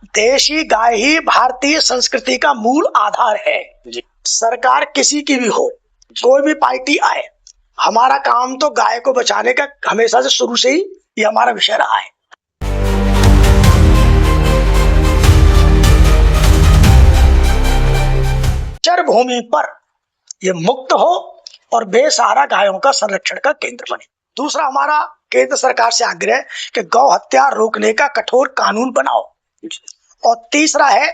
देशी गाय ही भारतीय संस्कृति का मूल आधार है जी। सरकार किसी की भी हो, कोई भी पार्टी आए, हमारा काम तो गाय को बचाने का हमेशा से शुरू से ही ये हमारा विषय रहा है। चर भूमि पर ये मुक्त हो और बेसहारा गायों का संरक्षण का केंद्र बने। दूसरा हमारा केंद्र सरकार से आग्रह कि गौ हत्या रोकने का कठोर कानून बनाओ। और तीसरा है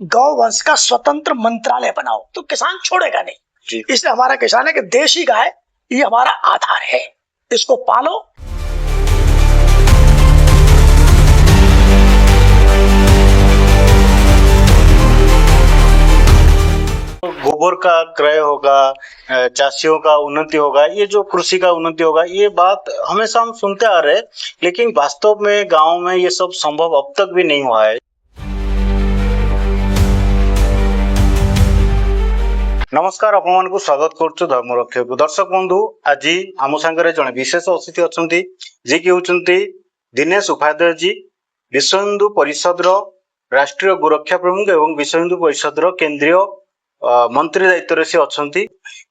गौ वंश का स्वतंत्र मंत्रालय बनाओ, तो किसान छोड़ेगा नहीं। इसलिए हमारा किसान है कि देशी गाय ये हमारा आधार है, इसको पालो। गोबर का क्रय होगा, चाषियों का उन्नति होगा, ये जो कृषि का उन्नति होगा, ये बात हमेशा हम सुनते आ रहे हैं, लेकिन वास्तव में गांव में ये सब संभव अब तक भी नहीं हुआ है। नमस्कार, अपन को स्वागत करुछु धर्मरक्षक को। दर्शक बंधु, आज आम सांगरे जड़े विशेष अतिथि अच्छा जी कि होचंती दिनेश उपाध्याय जी, विश्व हिंदू परिषद राष्ट्रीय गोरक्षा प्रमुख एवं विश्व हिंदू परिषद केंद्रीय मंत्री दायित्व से अच्छा।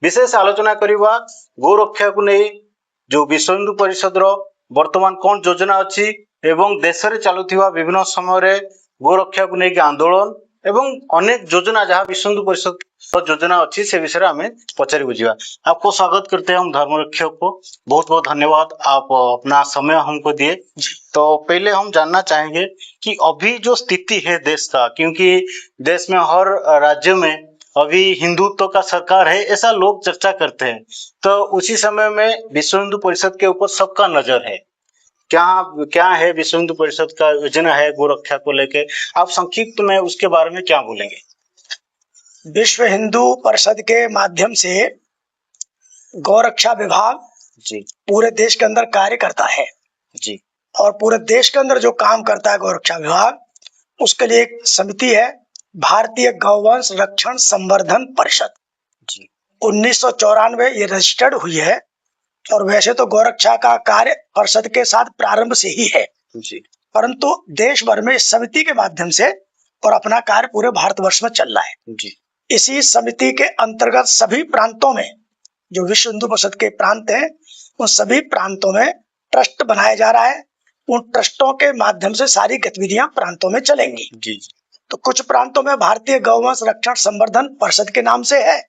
विशेष आलोचना करवा गोरक्षा को नहीं जो विश्व हिंदू परिषद वर्तमान कौन योजना अच्छी एवं देश में चलुवा विभिन्न समय गोरक्षा को लेकिन आंदोलन एवं अनेक योजना जहाँ विश्व हिंदू परिषद योजना अच्छी से विषय में पचारि बुझा। आपको स्वागत करते हैं हम धर्मरक्षक को। बहुत बहुत धन्यवाद, आप अपना समय हमको दिए। तो पहले हम जानना चाहेंगे कि अभी जो स्थिति है देश का, क्योंकि देश में हर राज्य में अभी हिंदुत्व का सरकार है ऐसा लोग चर्चा करते हैं, तो उसी समय में विश्व हिंदू परिषद के ऊपर सबका नजर है। क्या है विश्व हिंदू परिषद का योजना है गोरक्षा को लेके, आप संक्षिप्त में उसके बारे में क्या बोलेंगे? विश्व हिंदू परिषद के माध्यम से गौरक्षा विभाग जी पूरे देश के अंदर कार्य करता है जी। और पूरे देश के अंदर जो काम करता है गौरक्षा विभाग, उसके लिए एक समिति है, भारतीय गौवंश रक्षण संवर्धन परिषद जी। 1994 ये रजिस्टर्ड हुई है। और वैसे तो गौरक्षा का कार्य परिषद के साथ प्रारंभ से ही है जी, परंतु देश भर में इस समिति के माध्यम से और अपना कार्य पूरे भारतवर्ष में चल रहा है जी। इसी समिति के अंतर्गत सभी प्रांतों में जो विश्व हिंदू परिषद के प्रांत हैं, उन सभी प्रांतों में ट्रस्ट बनाया जा रहा है। उन ट्रस्टों के माध्यम से सारी गतिविधियां प्रांतों में चलेंगी जी। तो कुछ प्रांतों में भारतीय गौवंश रक्षण संवर्धन परिषद के नाम से है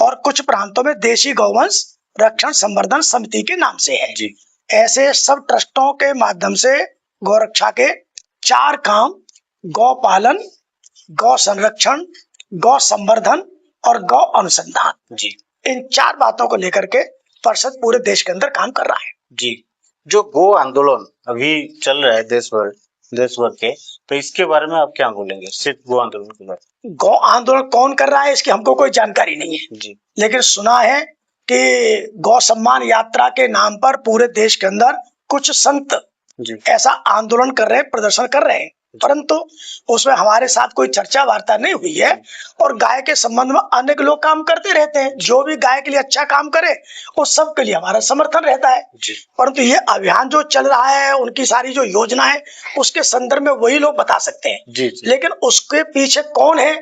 और कुछ प्रांतों में देशी गौवंश रक्षण संवर्धन समिति के नाम से है जी। ऐसे सब ट्रस्टों के माध्यम से गौरक्षा के 4 काम, गौ पालन, गौ संरक्षण, गौ संवर्धन और गौ अनुसंधान जी, इन 4 बातों को लेकर के परिषद पूरे देश के अंदर काम कर रहा है जी। जो गो आंदोलन अभी चल रहा है देश भर के, तो इसके बारे में आप क्या बोलेंगे? सिर्फ गो आंदोलन के बारे में। गौ आंदोलन कौन कर रहा है इसकी हमको कोई जानकारी नहीं है जी, लेकिन सुना है कि गौ सम्मान यात्रा के नाम पर पूरे देश के अंदर कुछ संत जी, ऐसा आंदोलन कर रहे हैं, प्रदर्शन कर रहे हैं, परंतु उसमें हमारे साथ कोई चर्चा वार्ता नहीं हुई है। और गाय के संबंध में अनेक लोग काम करते रहते हैं, जो भी गाय के लिए अच्छा काम करे उस सब के लिए हमारा समर्थन रहता है। परंतु ये अभियान जो चल रहा है, उनकी सारी जो योजना है, उसके संदर्भ में वही लोग बता सकते हैं जी। लेकिन उसके पीछे कौन है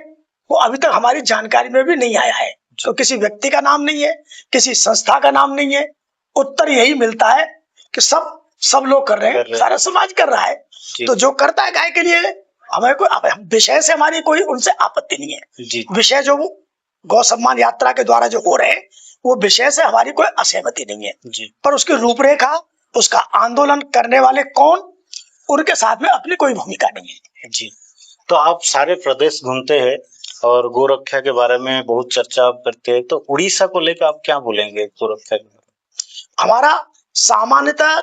वो अभी तक हमारी जानकारी में भी नहीं आया है। तो किसी व्यक्ति का नाम नहीं है, किसी संस्था का नाम नहीं है। उत्तर यही मिलता है कि सब लोग कर रहे हैं, सारा समाज कर रहा है। तो जो करता है गाय के लिए, हमें कोई विषय से हमारी कोई उनसे आपत्ति नहीं है। विषय जो गौ सम्मान यात्रा के द्वारा जो हो रहे हैं वो विषय से हमारी कोई असहमति नहीं है पर उसकी रूपरेखा, उसका आंदोलन करने वाले कौन, उनके साथ में अपनी कोई भूमिका नहीं है जी। तो आप सारे प्रदेश घूमते हैं और गोरक्षा के बारे में बहुत चर्चा आप करते हैं, तो उड़ीसा को लेकर आप क्या बोलेंगे गोरक्षा के बारे में? हमारा सामान्यतः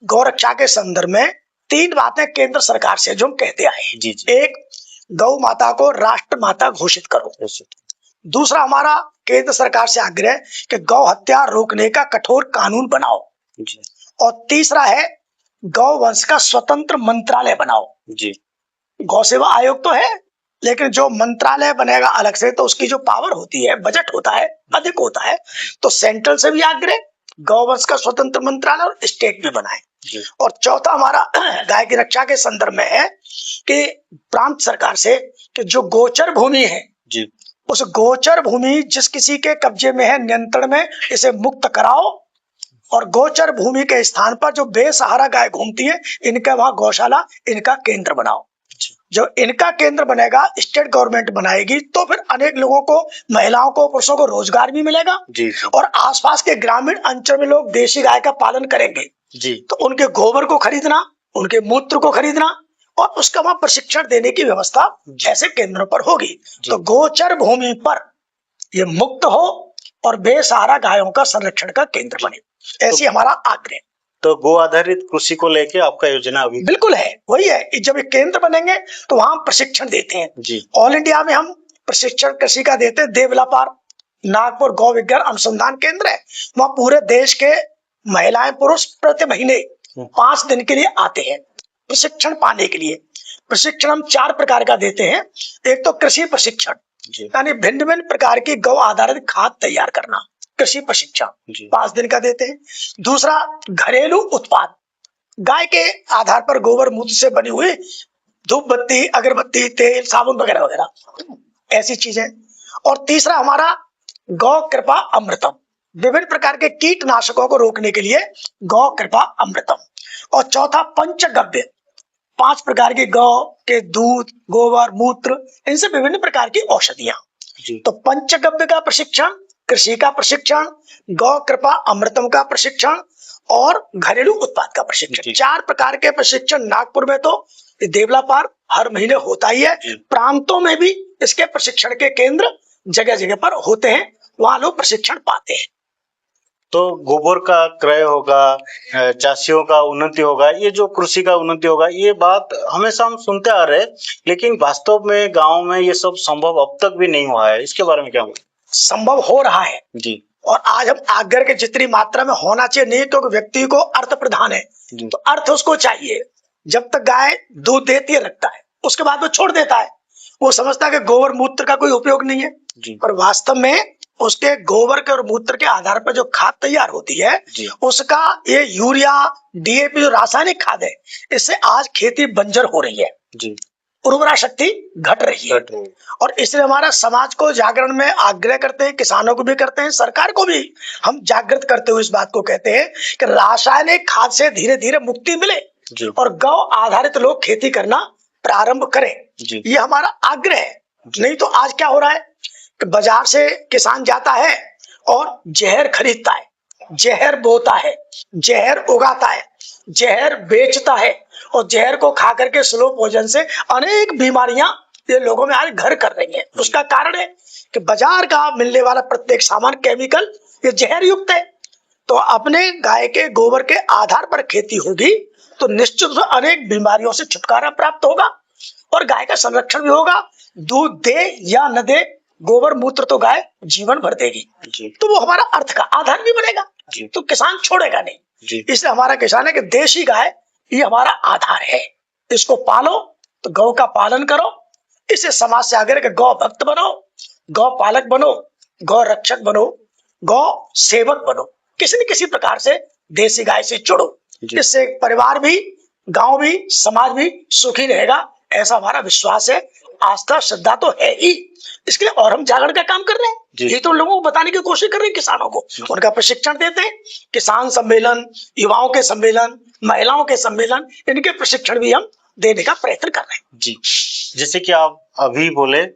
गौरक्षा के संदर्भ में 3 बातें केंद्र सरकार से जो हम कहते आए हैं। जी। एक, गौ माता को राष्ट्र माता घोषित करो। दूसरा, हमारा केंद्र सरकार से आग्रह कि गौ हत्या रोकने का कठोर कानून बनाओ जी। और तीसरा है गौ वंश का स्वतंत्र मंत्रालय बनाओ जी। गौ सेवा आयोग तो है लेकिन जो मंत्रालय बनेगा अलग से, तो उसकी जो पावर होती है, बजट होता है, अधिक होता है। तो सेंट्रल से भी आग्रह गौ वंश का स्वतंत्र मंत्रालय और स्टेट भी बनाए जी। और चौथा हमारा गाय की रक्षा के संदर्भ में है कि प्रांत सरकार से कि जो गोचर भूमि है जी। उस गोचर भूमि जिस किसी के कब्जे में है, नियंत्रण में, इसे मुक्त कराओ और गोचर भूमि के स्थान पर जो बेसहारा गाय घूमती है इनका वहां गौशाला, इनका केंद्र बनाओ। जो इनका केंद्र बनेगा, स्टेट गवर्नमेंट बनाएगी, तो फिर अनेक लोगों को, महिलाओं को, पुरुषों को रोजगार भी मिलेगा जी। और आसपास के ग्रामीण अंचल में लोग देशी गाय का पालन करेंगे जी। तो उनके गोबर को खरीदना, उनके मूत्र को खरीदना और उसका वहां प्रशिक्षण देने की व्यवस्था ऐसे केंद्रों पर होगी। तो गोचर भूमि पर ये मुक्त हो और बेसहारा गायों का संरक्षण का केंद्र बने, ऐसी हमारा आग्रह। तो गो आधारित कृषि को लेके आपका योजना अभी बिल्कुल है, वही है। जब ये केंद्र बनेंगे तो वहां प्रशिक्षण देते हैं जी। ऑल इंडिया में हम प्रशिक्षण कृषि का देते हैं। देवलापार नागपुर गौ विज्ञान अनुसंधान केंद्र है, वहां पूरे देश के महिलाएं पुरुष प्रति महीने 5 दिन के लिए आते हैं प्रशिक्षण पाने के लिए। प्रशिक्षण हम 4 प्रकार का देते हैं। एक तो कृषि प्रशिक्षण, यानी भिन्न भिन्न प्रकार की गौ आधारित खाद तैयार करना, कृषि प्रशिक्षण 5 दिन का देते हैं। दूसरा घरेलू उत्पाद, गाय के आधार पर गोबर मूत्र से बनी हुई धूप बत्ती, अगरबत्ती, तेल, साबुन वगैरह वगैरह ऐसी चीजें। और तीसरा हमारा गौ कृपा अमृतम, विभिन्न प्रकार के कीटनाशकों को रोकने के लिए गौ कृपा अमृतम। और चौथा पंचगव्य, 5 प्रकार की गौ के दूध, गोबर, मूत्र, इनसे विभिन्न प्रकार की औषधियां। तो पंचगव्य का प्रशिक्षण, कृषि का प्रशिक्षण, गौ कृपा अमृतम का प्रशिक्षण और घरेलू उत्पाद का प्रशिक्षण, 4 प्रकार के प्रशिक्षण नागपुर में तो देवलापार हर महीने होता ही है। प्रांतों में भी इसके प्रशिक्षण के केंद्र जगह जगह पर होते हैं, वहां लोग प्रशिक्षण पाते हैं। तो गोबर का क्रय होगा, चाषियों का उन्नति होगा, ये जो कृषि का उन्नति होगा, ये बात हमेशा हम सुनते आ रहे, लेकिन वास्तव में गांव में ये सब संभव अब तक भी नहीं हुआ है। इसके बारे में क्या बोलते? संभव हो रहा है जी। और आज हम आग्रह के जितनी मात्रा में होना चाहिए, नहीं क्योंकि व्यक्ति को अर्थ प्रधान है तो अर्थ उसको चाहिए। जब तक गाय दूध देती है रखता है, उसके बाद वो छोड़ देता है, वो समझता है कि गोबर मूत्र का कोई उपयोग नहीं है। पर वास्तव में उसके गोबर के और मूत्र के आधार पर जो खाद तैयार होती है उसका, ये यूरिया, डीएपी जो रासायनिक खाद है, इससे आज खेती बंजर हो रही है, उर्वरा शक्ति घट रही है। और इसलिए हमारा समाज को जागरण में आग्रह करते हैं, किसानों को भी करते हैं, सरकार को भी हम जागृत करते हुए इस बात को कहते हैं कि रासायनिक खाद से धीरे धीरे मुक्ति मिले और गौ आधारित लोग खेती करना प्रारंभ करें, ये हमारा आग्रह है। नहीं तो आज क्या हो रहा है कि बाजार से किसान जाता है और जहर खरीदता है, जहर बोता है, जहर उगाता है, जहर बेचता है और जहर को खा करके स्लो भोजन से अनेक बीमारियां ये लोगों में आज घर कर रही हैं। उसका कारण है कि बाजार का मिलने वाला प्रत्येक सामान केमिकल, ये जहर युक्त है। तो अपने गाय के गोबर के आधार पर खेती होगी तो निश्चित रूप से अनेक बीमारियों से छुटकारा प्राप्त होगा और गाय का संरक्षण भी होगा। दूध दे या न दे, गोबर मूत्र तो गाय जीवन भर देगी, तो वो हमारा अर्थ का आधार भी बनेगा, तो किसान छोड़ेगा नहीं। इसलिए हमारा किसान है कि देशी गाय ये हमारा आधार है, इसको पालो, तो गौ का पालन करो। इसे समाज से आगे गौ भक्त बनो, गौ पालक बनो, गौ रक्षक बनो, गौ सेवक बनो, किसी न किसी प्रकार से देसी गाय से जुड़ो। इससे परिवार भी, गांव भी, समाज भी सुखी रहेगा, ऐसा हमारा विश्वास है। आस्था श्रद्धा तो है ही, इसके लिए और हम जागरण का काम कर रहे हैं। ये तो लोगों को बताने की कोशिश कर रहे हैं, किसानों को उनका प्रशिक्षण देते हैं। किसान सम्मेलन, युवाओं के सम्मेलन, महिलाओं के सम्मेलन, इनके प्रशिक्षण भी हम देने का प्रयत्न कर रहे हैं। जी, जैसे कि आप अभी बोले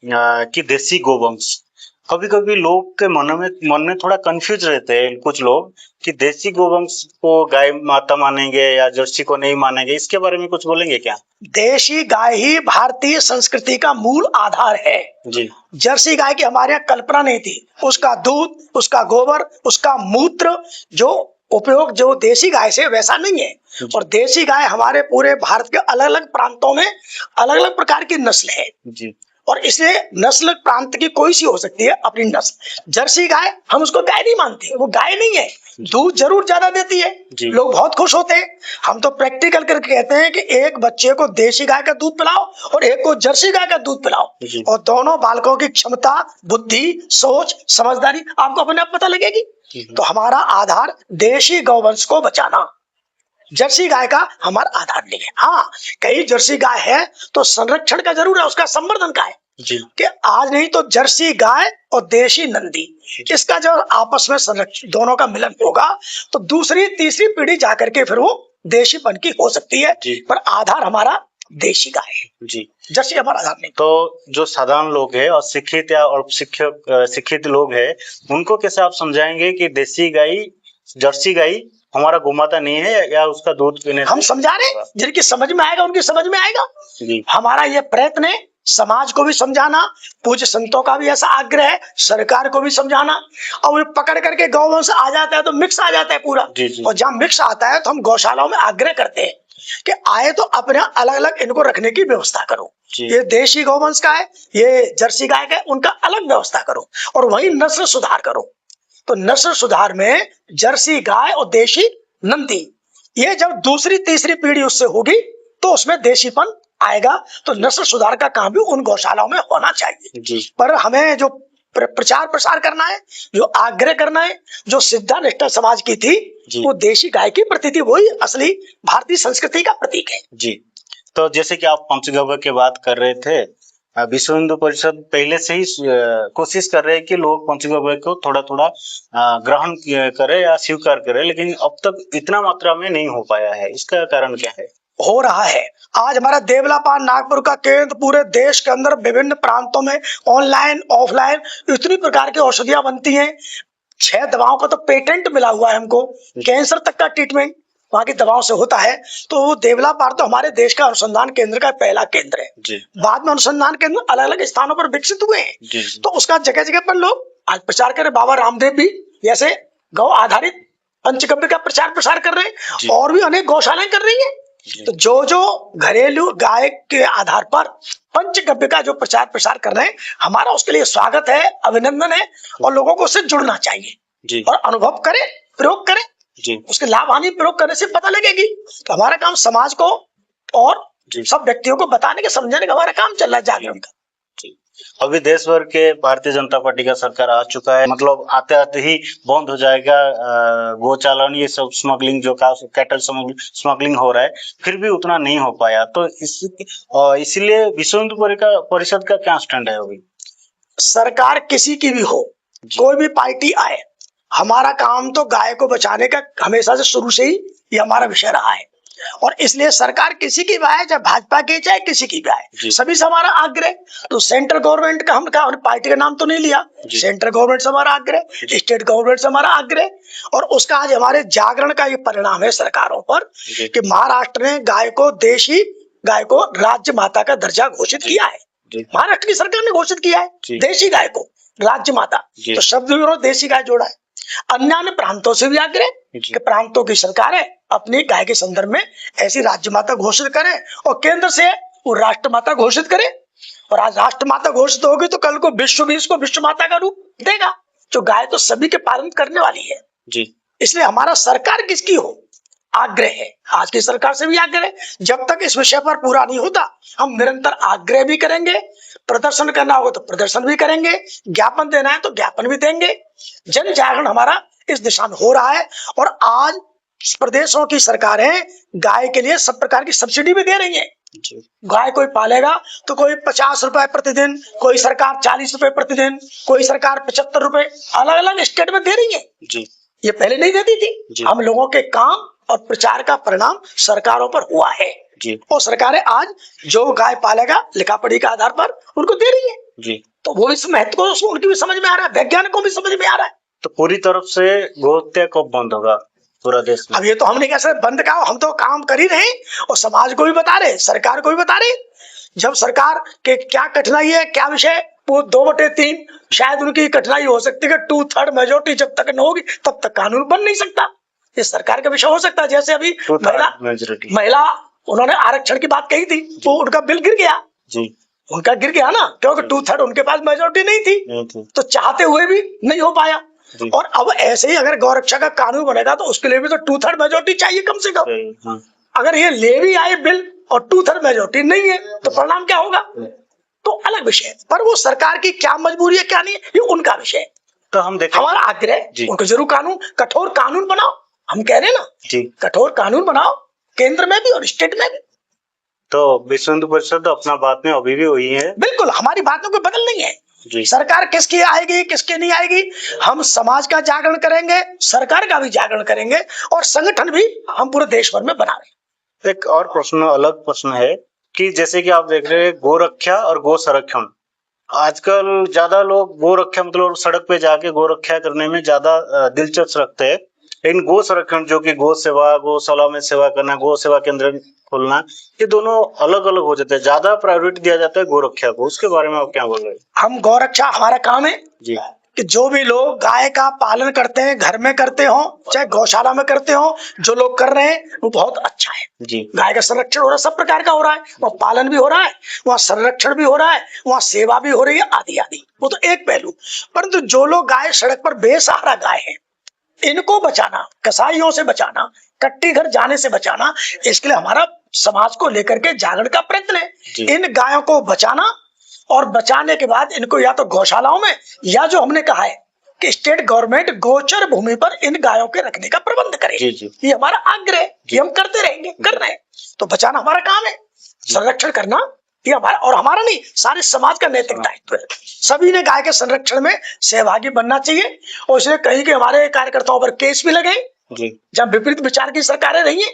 कि देसी गोवंश, कभी कभी लोग के मन में थोड़ा कंफ्यूज रहते हैं कुछ लोग कि देसी गोवंश को गाय माता मानेंगे या जर्सी को नहीं मानेंगे, इसके बारे में कुछ बोलेंगे क्या? देशी गाय ही भारतीय संस्कृति का मूल आधार है जी। जर्सी गाय की हमारे यहाँ कल्पना नहीं थी। उसका दूध, उसका गोबर, उसका मूत्र जो उपयोग जो देशी गाय से वैसा नहीं है। और देशी गाय हमारे पूरे भारत के अलग अलग प्रांतों में अलग अलग प्रकार की नस्ल है जी। और इसलिए नस्ल प्रांत की कोई सी हो सकती है अपनी नस्ल। जर्सी गाय हम उसको गाय नहीं मानते, वो गाय नहीं है। दूध जरूर ज्यादा देती है, लोग बहुत खुश होते हैं। हम तो प्रैक्टिकल करके कहते हैं कि एक बच्चे को देशी गाय का दूध पिलाओ और एक को जर्सी गाय का दूध पिलाओ और दोनों बालकों की क्षमता, बुद्धि, सोच, समझदारी आपको अपने आप पता लगेगी। तो हमारा आधार देशी गौवंश को बचाना, जर्सी गाय का हमारा आधार नहीं है। हाँ, कई जर्सी गाय है तो संरक्षण का जरूर है, उसका संवर्धन का है जी कि आज नहीं तो जर्सी गाय और देशी नंदी, इसका जो आपस में संरक्षण दोनों का मिलन होगा तो दूसरी तीसरी पीढ़ी जाकर के फिर वो देशीपन की हो सकती है, जी। पर आधार हमारा देशी गाय है जी। जर्सी हमारा आधार नहीं। तो जो साधारण लोग है और शिक्षित या और शिक्षित लोग है, उनको कैसे आप समझाएंगे कि देसी गाय जर्सी गाय हमारा गोमाता नहीं है या उसका दूध पीने हम से समझा रहे, होगा? जिनकी समझ में आएगा उनकी समझ में आएगा। जी हमारा ये प्रयत्न है समाज को भी समझाना, पूज्य संतों का भी ऐसा आग्रह है, सरकार को भी समझाना। और वो पकड़ करके गौवंश आ जाता है तो मिक्स आ जाता है पूरा। जी जी और जहाँ मिक्स आता है तो हम गौशालाओं में आग्रह करते हैं कि आए तो अपने अलग अलग इनको रखने की व्यवस्था करो। जी ये देशी गौवंश का है, ये जर्सी गाय का है, उनका अलग व्यवस्था करो और वही नस्ल सुधार करो। तो नस्ल सुधार में जर्सी गाय और देशी नंदी, ये जब दूसरी तीसरी पीढ़ी उससे होगी तो उसमें देशीपन आएगा। तो नस्ल सुधार का काम भी उन गौशालाओं में होना चाहिए। जी पर हमें जो प्रचार प्रसार करना है, जो आग्रह करना है, जो सिद्धा निष्ठा समाज की थी जी वो देशी गाय की प्रतीक थी, वही असली भारतीय संस्कृति का प्रतीक है। जी। तो जैसे कि आप पंचगव्य की बात कर रहे थे, विश्व हिंदू परिषद पहले से ही कोशिश कर रहे हैं कि लोग पंचगव्य को थोड़ा थोड़ा ग्रहण करें या स्वीकार करें, लेकिन अब तक इतना मात्रा में नहीं हो पाया है। इसका कारण क्या है? हो रहा है। आज हमारा देवलापान नागपुर का केंद्र पूरे देश के अंदर विभिन्न प्रांतों में ऑनलाइन ऑफलाइन इतनी प्रकार की औषधियां बनती हैं। 6 दवाओं का तो पेटेंट मिला हुआ है हमको, कैंसर तक का ट्रीटमेंट वहां की दवाओं से होता है। तो देवलापार तो हमारे देश का अनुसंधान केंद्र का पहला केंद्र है। जी बाद में अनुसंधान केंद्र अलग अलग स्थानों पर विकसित हुए हैं। जी तो उसका जगह जगह पर लोग आज प्रचार कर रहे। बाबा रामदेव भी जैसे गौ आधारित पंचगव्य का प्रचार प्रसार कर रहे जी। हैं और भी अनेक गौशालाएं कर रही है। जी तो जो घरेलू गाय के आधार पर पंचगव्य का जो प्रचार प्रसार कर रहे हैं, हमारा उसके लिए स्वागत है, अभिनंदन है और लोगों को उससे जुड़ना चाहिए जी और अनुभव करें, प्रयोग करें। जी उसके लाभ हानि प्रयोग करने से पता लगेगी। तो हमारा काम समाज को और जी सब व्यक्तियों को बताने के समझाने का हमारा काम चल रहा है, जागरण का। जी। अभी देश भर के भारतीय जनता पार्टी का सरकार आ चुका है, मतलब आते आते ही बंद हो जाएगा गोचालान, ये सब स्मगलिंग जो कैटल स्मगलिंग हो रहा है, फिर भी उतना नहीं हो पाया। तो इसलिए विश्व हिंदू परिषद का क्या स्टैंड है अभी? सरकार किसी की भी हो, कोई भी पार्टी आए, हमारा काम तो गाय को बचाने का हमेशा से शुरू से ही ये हमारा विषय रहा है। और इसलिए सरकार किसी की भी आए, चाहे भाजपा की चाहे किसी की भी आए, सभी से हमारा आग्रह। तो सेंट्रल गवर्नमेंट का हम कहा, पार्टी का नाम तो नहीं लिया, सेंट्रल गवर्नमेंट से हमारा आग्रह, स्टेट गवर्नमेंट से हमारा आग्रह। और उसका आज हमारे जागरण का ये परिणाम है सरकारों पर कि महाराष्ट्र ने गाय को राज्य माता का दर्जा घोषित किया है। महाराष्ट्र की सरकार ने घोषित किया है देशी गाय को राज्य माता। तो शब्द विरोध देशी गाय जोड़ा है। अन्य प्रांतों से भी आग्रह कि प्रांतों की सरकार है अपनी गाय के संदर्भ में ऐसी राज्य माता घोषित करें और केंद्र से वो राष्ट्र माता घोषित करे। और आज राष्ट्र माता घोषित होगी तो कल को विश्व भी इसको विश्व माता का रूप देगा। जो गाय तो सभी के पालन करने वाली है जी। इसलिए हमारा सरकार किसकी हो आग्रह है, आज की सरकार से भी आग्रह है। जब तक इस विषय पर पूरा नहीं होता हम निरंतर आग्रह भी करेंगे, प्रदर्शन करना होगा तो प्रदर्शन भी करेंगे, ज्ञापन देना है तो ज्ञापन भी देंगे। जन जागरण हमारा इस दिशा में हो रहा है। और आज प्रदेशों की सरकारें गाय के लिए सब प्रकार की सब्सिडी भी दे रही है। गाय कोई पालेगा तो कोई 50 रुपए प्रतिदिन, कोई सरकार 40 रुपए प्रतिदिन, कोई सरकार 75 रुपए, अलग अलग स्टेट में दे रही है जी। ये पहले नहीं देती थी। हम लोगों के काम और प्रचार का परिणाम सरकारों पर हुआ है जी। और सरकारें आज जो गाय पालेगा लिखा पढ़ी के आधार पर उनको दे रही है जी। तो वो इस महत्व को उनकी भी समझ में आ रहा है, वैज्ञानिकों को भी समझ में आ रहा है। तो पूरी तरफ से गोहत्या कब बंद होगा पूरा देश में? अब ये तो हम नहीं कह सकते बंद का, हम तो काम कर ही रहे और समाज को भी बता रहे, सरकार को भी बता रहे। जब सरकार के क्या कठिनाई है, क्या विषय, वो 2/3 शायद उनकी कठिनाई हो सकती है। 2/3 मेजोरिटी जब तक न होगी तब तक कानून बन नहीं सकता। ये सरकार का विषय हो सकता है। जैसे अभी महिला उन्होंने आरक्षण की बात कही थी तो उनका बिल गिर गया जी। उनका गिर गया ना, क्योंकि 2/3 उनके पास मेजोरिटी नहीं थी तो चाहते हुए भी नहीं हो पाया। और अब ऐसे ही अगर गौरक्षा का कानून बनेगा तो उसके लिए भी तो 2/3 मेजोरिटी चाहिए कम से कम। अगर ये ले भी आए बिल और 2/3 मेजोरिटी नहीं है तो परिणाम क्या होगा, तो अलग विषय है। पर वो सरकार की क्या मजबूरी है क्या नहीं है ये उनका विषय है। तो हम देखें हमारा आग्रह उनको जरूर कानून, कठोर कानून बनाओ हम कह रहे हैं ना जी। कठोर कानून बनाओ, केंद्र में भी और स्टेट में भी। तो विश्व हिंदू परिषद अपना बात में अभी भी वही है। बिल्कुल, हमारी बातों को बदल नहीं है। जी। सरकार किसकी आएगी किसकी नहीं आएगी, हम समाज का जागरण करेंगे, सरकार का भी जागरण करेंगे और संगठन भी हम पूरे देश भर में बना रहे हैं। एक और प्रश्न, अलग प्रश्न है कि जैसे कि आप देख रहे हैं गो रक्षा और गो संरक्षण, आजकल ज्यादा लोग गो रक्षा मतलब सड़क पे जाके गो रक्षा करने में ज्यादा दिलचस्प रखते हैं, लेकिन गो संरक्षण जो कि गो सेवा, गौशाला में सेवा करना, गो सेवा केंद्र खोलना, ये दोनों अलग अलग हो जाते हैं, ज्यादा प्रायोरिटी दिया जाता है गो रक्षा को। उसके बारे में आप क्या बोल रहे हैं? हम गौ रक्षा हमारा काम है जी। कि जो भी लोग गाय का पालन करते हैं, घर में करते हो चाहे गौशाला में करते हो, जो लोग कर रहे हैं वो बहुत अच्छा है। जी। गाय का संरक्षण हो रहा है, सब प्रकार का हो रहा है, वहाँ पालन भी हो रहा है, वहाँ संरक्षण भी हो रहा है, वहाँ सेवा भी हो रही है, आदि आदि। वो तो एक पहलू। परंतु जो लोग गाय सड़क पर बेसहारा गाय है, इनको बचाना, कसाईयों से बचाना, कट्टी घर जाने से बचाना, इसके लिए हमारा समाज को लेकर के जागरण का प्रयत्न है। इन गायों को बचाना और बचाने के बाद इनको या तो गौशालाओं में या जो हमने कहा है कि स्टेट गवर्नमेंट गोचर भूमि पर इन गायों के रखने का प्रबंध करे। ये हमारा आग्रह है कि हम करते रहेंगे, कर रहे हैं। तो बचाना हमारा काम है, संरक्षण करना ये हमारा, और हमारा नहीं सारे समाज का नैतिक दायित्व है। सभी ने गाय के संरक्षण में सहभागी बनना चाहिए। और इसलिए कहीं के हमारे कार्यकर्ताओं पर केस भी लगे जब विपरीत विचार की सरकारें रही है,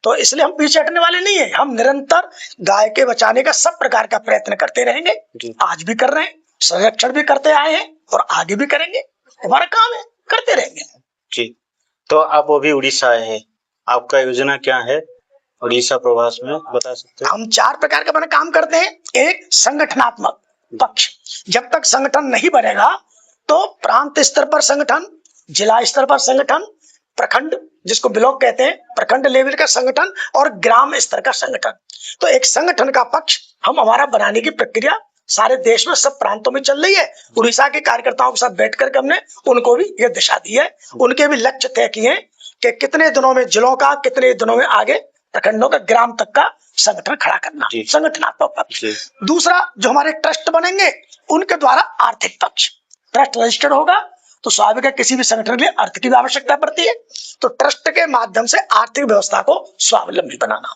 तो इसलिए हम पीछे हटने वाले नहीं है। हम निरंतर गाय के बचाने का सब प्रकार का प्रयत्न करते रहेंगे, आज भी कर रहे हैं, संरक्षण भी करते आए हैं और आगे भी करेंगे। हमारा काम है, करते रहेंगे। जी। तो आप अभी उड़ीसा आए हैं, आपका योजना क्या है उड़ीसा प्रवास में, बता सकते हैं? हम 4 प्रकार का काम करते हैं। एक संगठनात्मक पक्ष, जब तक संगठन नहीं बनेगा तो प्रांत स्तर पर संगठन, जिला स्तर पर संगठन, प्रखंड जिसको ब्लॉक कहते हैं, प्रखंड लेवल का संगठन और ग्राम स्तर का संगठन। तो एक संगठन का पक्ष हम हमारा बनाने की प्रक्रिया सारे देश में सब प्रांतों में चल रही है। उड़ीसा के कार्यकर्ताओं के साथ बैठ करके हमने उनको भी ये दिशा दी है, उनके भी लक्ष्य तय किए कि कितने दिनों में जिलों का, कितने दिनों में आगे प्रखंडों का, ग्राम तक का संगठन खड़ा करना, संगठनात्मक पक्ष। दूसरा जो हमारे ट्रस्ट बनेंगे उनके द्वारा आर्थिक पक्ष, ट्रस्ट रजिस्टर्ड होगा तो स्वाभाविक है किसी भी संगठन के लिए अर्थ की भी आवश्यकता पड़ती है, तो ट्रस्ट के माध्यम से आर्थिक व्यवस्था को स्वावलंबी बनाना।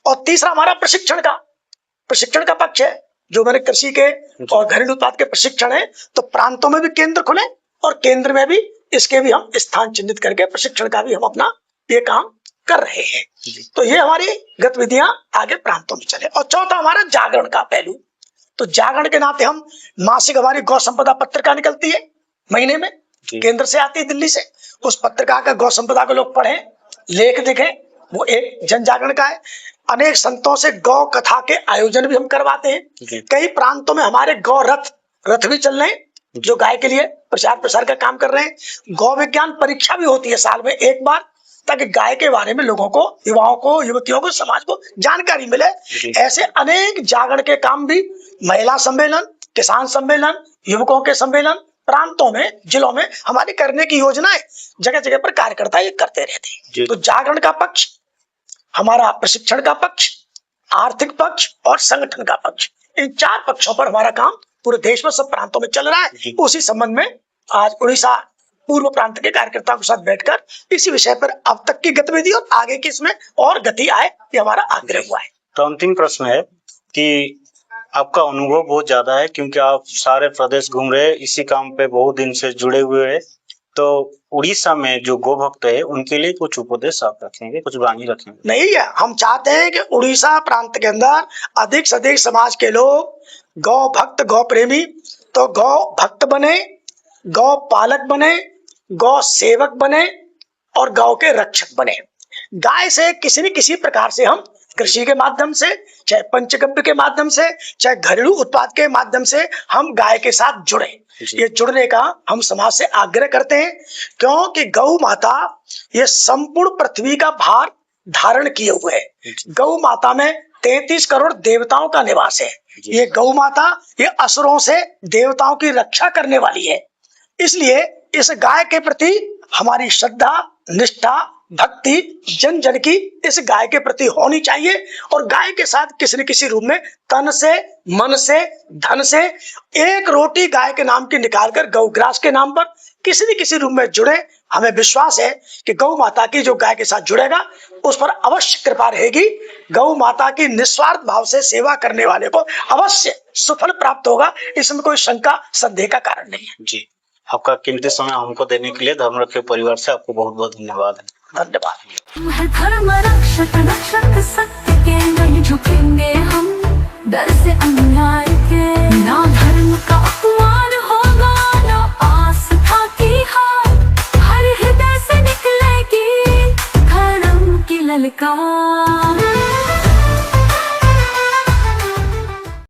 और तीसरा हमारा प्रशिक्षण का पक्ष है, जो मैंने कृषि के और घरेलू उत्पाद के प्रशिक्षण है, तो प्रांतों में भी केंद्र खुले और केंद्र में भी इसके भी हम स्थान चिन्हित करके प्रशिक्षण का भी हम अपना ये काम कर रहे हैं। तो ये हमारी गतिविधियां आगे प्रांतों में चले। और चौथा हमारा जागरण का पहलू, तो जागरण के नाते हम मासिक हमारी गौ संपदा पत्रिका निकलती है महीने में, केंद्र से आती है दिल्ली से, उस पत्रिका का गौ संपदा को लोग पढ़ें, लेख देखें, वो एक जन जागरण का है। अनेक संतों से गौ कथा के आयोजन भी हम करवाते हैं। कई प्रांतों में हमारे गौ रथ भी चल रहे हैं जो गाय के लिए प्रचार प्रसार का काम कर रहे हैं। गौ विज्ञान परीक्षा भी होती है साल में एक बार, ताकि गाय के बारे में लोगों को, युवाओं को, युवतियों को, समाज को जानकारी मिले। ऐसे अनेक जागरण के काम भी, महिला सम्मेलन, किसान सम्मेलन, युवकों के सम्मेलन प्रांतों में, जिलों में हमारी करने की योजनाएं जगह जगह पर कार्यकर्ता ये करते रहते हैं। तो जागरण का पक्ष, हमारा प्रशिक्षण का पक्ष, आर्थिक पक्ष और संगठन का पक्ष, इन 4 पक्षों पर हमारा काम पूरे देश में सब प्रांतों में चल रहा है। उसी संबंध में आज उड़ीसा पूर्व प्रांत के कार्यकर्ताओं के साथ बैठकर इसी विषय पर अब तक की गतिविधि और आगे की इसमें और गति आए, ये हमारा आग्रह हुआ है। तो अंतिम प्रश्न है कि आपका अनुभव बहुत ज्यादा है, क्योंकि आप सारे प्रदेश घूम रहे हैं, इसी काम पे बहुत दिन से जुड़े हुए हैं। तो उड़ीसा में जो गौ भक्त है उनके लिए कुछ उपदेश आप रखेंगे, कुछ वाणी रखेंगे? नहीं है, हम चाहते हैं कि उड़ीसा प्रांत के अंदर अधिक से अधिक समाज के लोग गौ भक्त, गौ प्रेमी, तो गौ भक्त बने, गौ पालक बने, गौ सेवक बने और गौ के रक्षक बने। गाय से किसी न किसी प्रकार से हम कृषि के माध्यम से, चाहे पंचगव्य के माध्यम से, चाहे घरेलू उत्पाद के माध्यम से हम गाय के साथ जुड़े। ये जुड़ने का हम समाज से आग्रह करते हैं, क्योंकि गौ माता ये संपूर्ण पृथ्वी का भार धारण किए हुए है। गौ माता में 33 करोड़ देवताओं का निवास है। ये गौ माता ये असुरों से देवताओं की रक्षा करने वाली है। इसलिए इस गाय के प्रति हमारी श्रद्धा, निष्ठा भक्ति जन जन की इस गाय के प्रति होनी चाहिए और गाय के साथ किसी न किसी रूप में तन से, मन से, धन से एक रोटी गाय के नाम की निकालकर गौग्रास के नाम पर किसी न किसी रूप में जुड़े। हमें विश्वास है कि गौ माता की जो गाय के साथ जुड़ेगा उस पर अवश्य कृपा रहेगी। गौ माता की निस्वार्थ भाव से सेवा करने वाले को अवश्य सुफल प्राप्त होगा, इसमें कोई शंका संदेह का कारण नहीं है। जी, आपका कीमती समय हमको देने के लिए धर्मरक्षक परिवार से आपको बहुत बहुत धन्यवाद। धन्यवाद। धर्म रक्षक रक्षक सत्य के नहीं झुकेंगे हम डर से अन्याय के। ना धर्म का अपमान होगा ना आस्था की हार, हर हृदय से निकलेगी धर्म की ललकार।